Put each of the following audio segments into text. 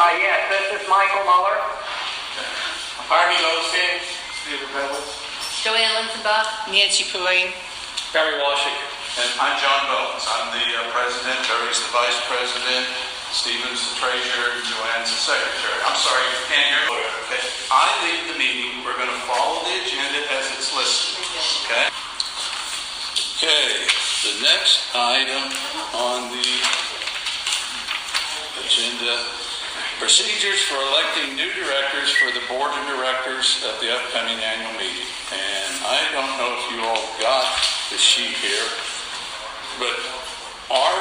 Yes, this is Michael Muller. Harvey Goldstein. Joanne Linsenbach. Nancy Pulane. Barry Washik. And I'm John Bones. I'm the president, Barry's the vice president, Stephen's the treasurer, Joanne's the secretary. I'm sorry, you can't hear me. Okay. I lead the meeting. We're going to follow the agenda as it's listed. Okay? Okay, the next item on the agenda, procedures for electing new directors for the board of directors at the upcoming annual meeting. And I don't know if you all got the sheet here, but our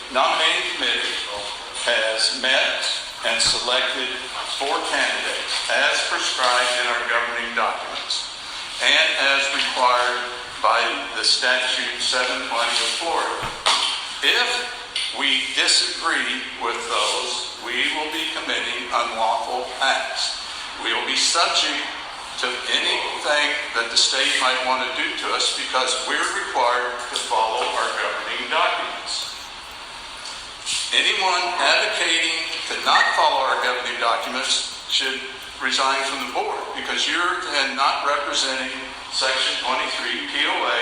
nominating committee has met and selected 4 candidates as prescribed in our governing documents and as required by the statute 720 of Florida. If we disagree with those, we will be committing unlawful acts. We will be subject to anything that the state might want to do to us because we're required to follow our governing documents. Anyone advocating to not follow our governing documents should resign from the board because you're then not representing Section 23 POA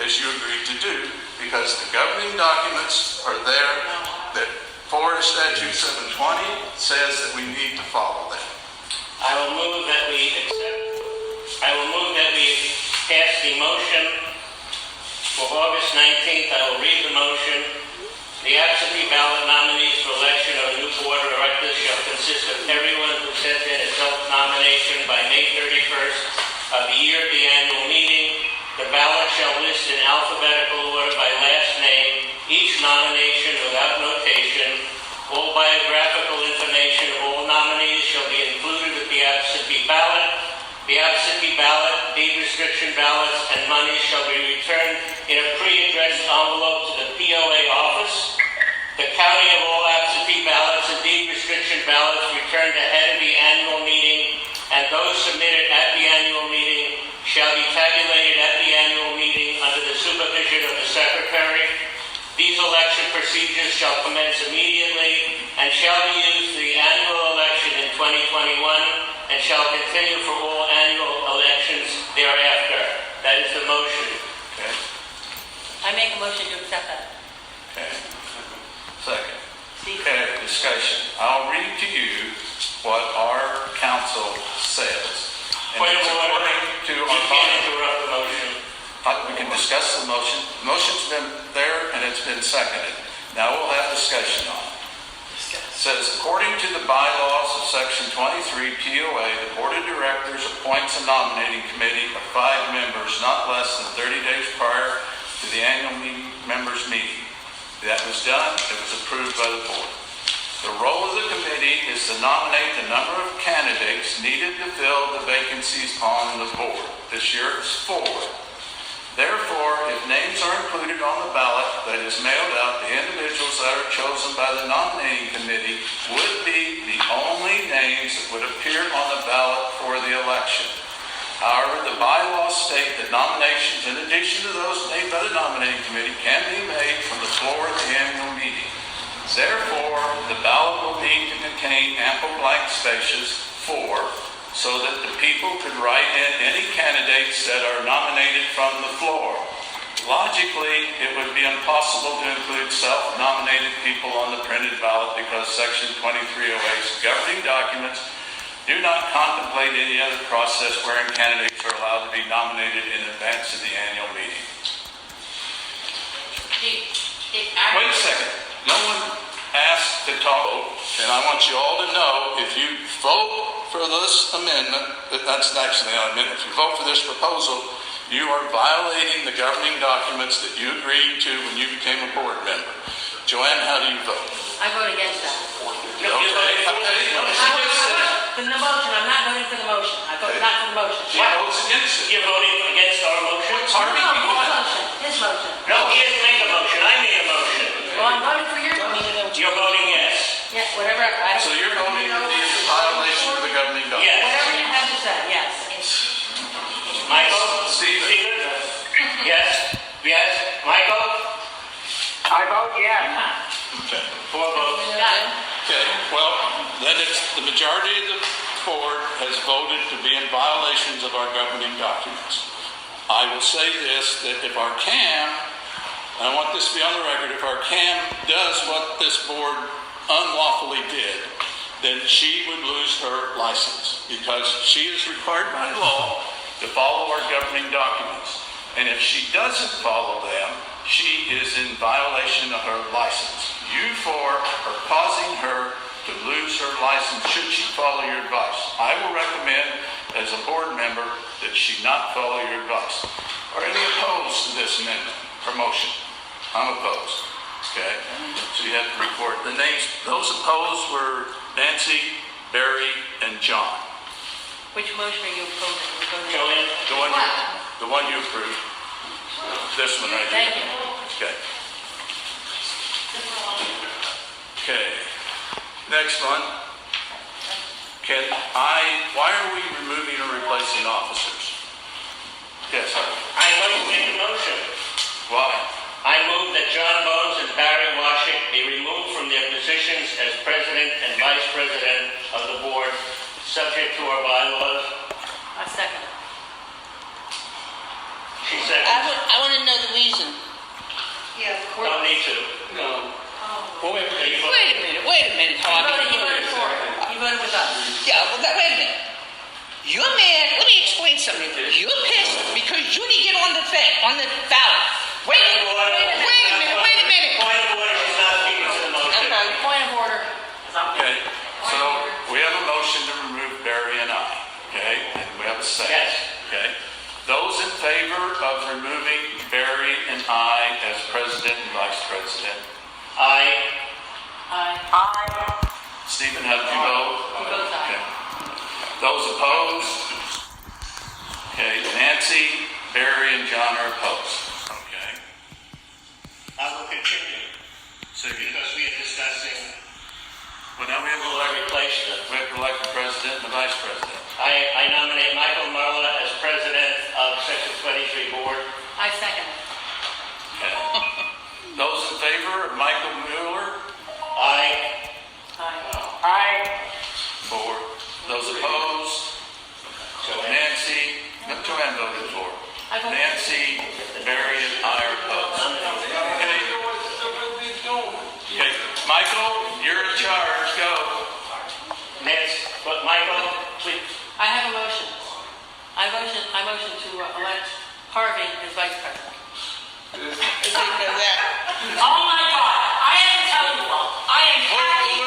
as you agreed to do because the governing documents are there that Florida Statute 720 says that we need to follow them. I will move that we pass the motion for August 19th. I will read the motion. The absentee ballot nominees for election of a new board of directors shall consist of everyone who sent in a self-nomination by May 31st of the year of the annual meeting. The ballot shall list in alphabetical order by last name, each nomination without notation. All biographical information of all nominees shall be included with the absentee ballot. The absentee ballot, deed restriction ballots, and money shall be returned in a pre-addressed envelope to the POA office. The counting of all absentee ballots and deed restriction ballots returned ahead of the annual meeting, and those submitted at the annual meeting shall be tabulated at the annual meeting under the supervision of the secretary. These election procedures shall commence immediately and shall be used for the annual election in 2021 and shall continue for all annual elections thereafter. That is the motion. Okay. I make a motion to accept that. Okay. Second. Okay, discussion. I'll read to you what our council says. And Point of it's order. according to You our can't interrupt the motion. We can discuss the motion. The motion's been there and it's been seconded. Now we'll have discussion on it. It says, according to the bylaws of Section 23 POA, the Board of Directors appoints a nominating committee of 5 members not less than 30 days prior to the annual members' meeting. That was done. It was approved by the board. The role of the committee is to nominate the number of candidates needed to fill the vacancies on the board. This year it's 4. Therefore, if names are included on the ballot that is mailed out, the individuals that are chosen by the nominating committee would be the only names that would appear on the ballot for the election. However, the bylaws state that nominations, in addition to those made by the nominating committee, can be made from the floor at the annual meeting. Therefore, the ballot will need to contain ample blank spaces, 4, so that the people could write in any candidates that are nominated from the floor. Logically, it would be impossible to include self-nominated people on the printed ballot because Section 2308's governing documents do not contemplate any other process wherein candidates are allowed to be nominated in advance of the annual meeting. Wait a second. No one asked to talk, and I want you all to know, if you vote for this amendment, that's actually not an amendment, if you vote for this proposal, you are violating the governing documents that you agreed to when you became a board member. Joanne, how do you vote? I vote against that. Okay. For the motion, I'm not voting for the motion. I vote not for the motion. She votes against it. You're voting against our motion? Harvey, No, his motion. No, he didn't make a motion. I made a motion. Well, I'm voting for your motion. You're voting yes. Yeah, whatever. So you're voting to be in violation of the governing documents? Yes. Whatever you have to say, yes. Michael? Stephen? Yes. Yes. Michael? I vote yes. Okay. 4 votes. Got it. Okay, well, then it's the majority of the board has voted to be in violations of our governing documents. I will say this, that if our CAM, I want this to be on the record, if our CAM does what this board unlawfully did, then she would lose her license because she is required by law to follow our governing documents. And if she doesn't follow them, she is in violation of her license. You four are causing her to lose her license should she follow your advice. I will recommend as a board member that she not follow your advice. Are any opposed to this amendment or motion? I'm opposed. Okay? So you have to record the names. Those opposed were Nancy, Barry, and John. Which motion are you opposing? Joanne? The one you approved. This one right Thank here. you. Okay. Okay. Next one. Why are we removing or replacing officers? Yes, sir. I must make a motion. Why? I move that John Bones and Barry Washick be removed from their positions as president and vice president of the board, subject to our bylaws. I second it. She said, I want to know the reason. don't need to. No. Wait Wait a minute, Harvey. You voted for it. You voted with us. Yeah, well, wait a minute. You're mad. Let me explain something. You're pissed because you didn't get on the thing, on the ballot. Wait a minute. Point of order, she's not speaking to the motion. Okay, point of order. Okay. So we have a motion to remove Barry and I. Okay? And we have a second. Yes. Okay. Those in favor of removing Barry and I as president and vice president? Aye. Stephen, how did you vote? He votes aye. Okay. Those opposed? Okay. Nancy, Barry, and John are opposed. Okay. I will continue So because we are discussing well, now we have to who elect, replaced them. we have to elect the president and the vice president. I nominate Michael Marla as president of Section 23 board. I second it. Okay. Those in favor of Michael Mueller? Aye. Aye. 4. Those opposed? Nancy, Joanne voted for. I voted. Nancy, Barry, and I are opposed. Okay. Okay. Michael, you're in charge. Go. Nancy, but Michael, please. I have a motion. I motion to elect Harvey as vice president. Oh my God! I have to tell you all, I am happy. I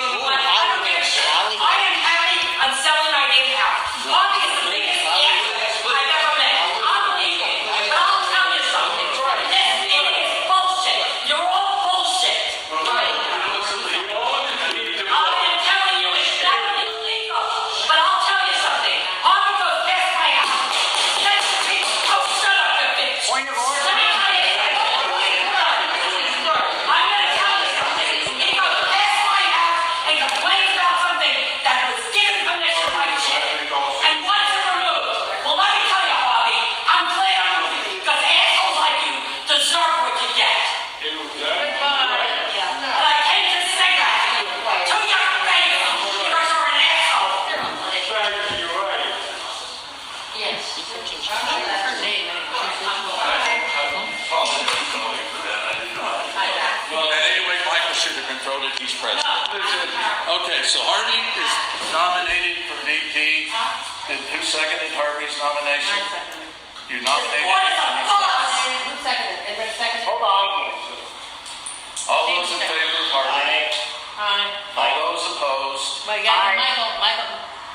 don't give a shit. I am happy. I'm selling my new house. Harvey is the biggest ass I've ever met. I'm leaving, but I'll tell you something. This meeting is bullshit. You're all bullshit. I am telling you, it's never illegal. But I'll tell you something. Harvey goes past my house. That's the people. Oh, shut up, you bitch. Point of order. Let me tell you something. I'm going to tell you something. He goes past my house and complains about something that was given permission by Chip and wants it removed. Well, let me tell you, Harvey, I'm glad I'm moving because assholes like you deserve what you get. And I came to say that to you. To your face because you're an asshole. Yes. Well, anyway, Michael should have been voted. He's president. Okay, so Harvey is nominated for VP. Who seconded Harvey's nomination? I second it. You nominated What him. is a and you farce? seconded. Who seconded it? Anybody second it? Hold on. All those in favor of Harvey? Aye. All those opposed? But you got Michael,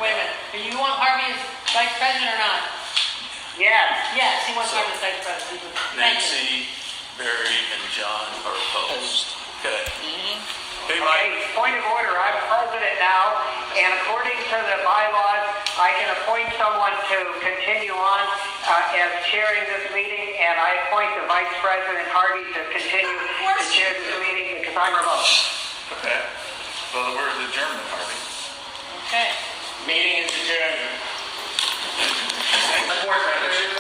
wait a minute. Do you want Harvey as vice president or not? Yes. Yes, he wants Harvey as vice president. Thank you. Nancy, Barry, and John are opposed. Okay. Hey, Mike. Okay, point of order. I'm president now, and according to the bylaws, I can appoint someone to continue on as chairing this meeting, and I appoint the vice president, Harvey, to continue to chair this meeting because I'm remote. Okay. Well, we're adjourned, Harvey. Okay. Meeting is adjourned. Board members.